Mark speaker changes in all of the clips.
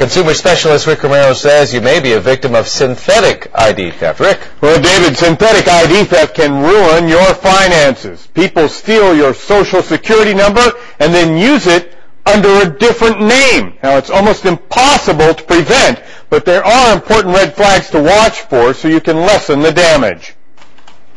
Speaker 1: Consumer specialist Rick Romero says you may be a victim of synthetic ID theft. Rick?
Speaker 2: Well, David, synthetic ID theft can ruin your finances. People steal your social security number and then use it under a different name. Now, it's almost impossible to prevent, but there are important red flags to watch for so you can lessen the damage.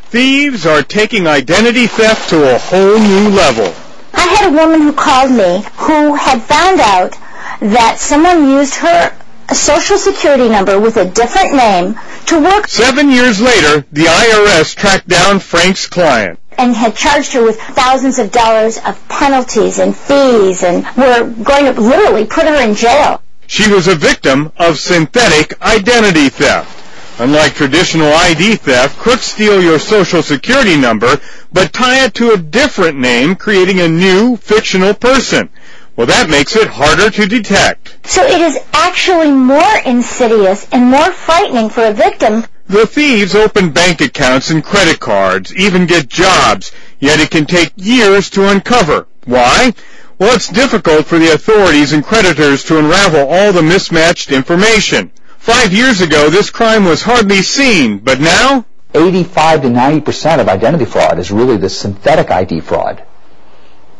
Speaker 2: Thieves are taking identity theft to a whole new level.
Speaker 3: I had a woman who called me who had found out that someone used her social security number with a different name to work.
Speaker 2: 7 years later, the IRS tracked down Frank's client
Speaker 3: and had charged her with thousands of dollars of penalties and fees and were going to literally put her in jail.
Speaker 2: She was a victim of synthetic identity theft. Unlike traditional ID theft, crooks steal your social security number but tie it to a different name, creating a new fictional person. Well, that makes it harder to detect.
Speaker 3: So it is actually more insidious and more frightening for a victim.
Speaker 2: The thieves open bank accounts and credit cards, even get jobs, yet it can take years to uncover. Why? Well, it's difficult for the authorities and creditors to unravel all the mismatched information. 5 years ago, this crime was hardly seen, but now?
Speaker 4: 85 to 90% of identity fraud is really the synthetic ID fraud,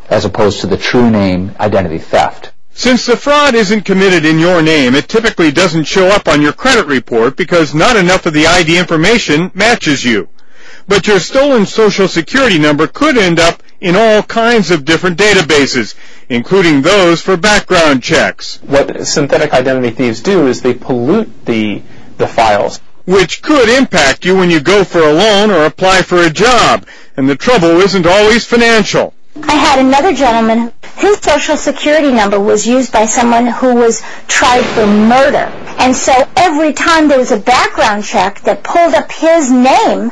Speaker 4: as opposed to the true name identity theft.
Speaker 2: Since the fraud isn't committed in your name, it typically doesn't show up on your credit report because not enough of the ID information matches you. But your stolen social security number could end up in all kinds of different databases, including those for background checks.
Speaker 5: What synthetic identity thieves do is they pollute the files,
Speaker 2: which could impact you when you go for a loan or apply for a job. And the trouble isn't always financial.
Speaker 3: I had another gentleman, his social security number was used by someone who was tried for murder. And so every time there was a background check that pulled up his name,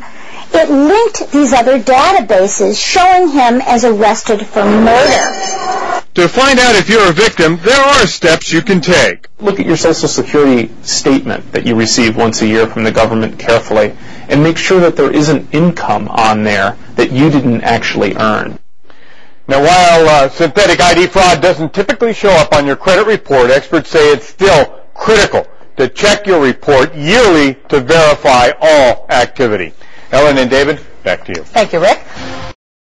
Speaker 3: it linked these other databases showing him as arrested for murder.
Speaker 2: To find out if you're a victim, there are steps you can take.
Speaker 5: Look at your Social Security statement that you receive once a year from the government carefully and make sure that there isn't income on there that you didn't actually earn.
Speaker 2: Now, while synthetic ID fraud doesn't typically show up on your credit report, experts say it's still critical to check your report yearly to verify all activity. Ellen and David, back to you.
Speaker 6: Thank you, Rick.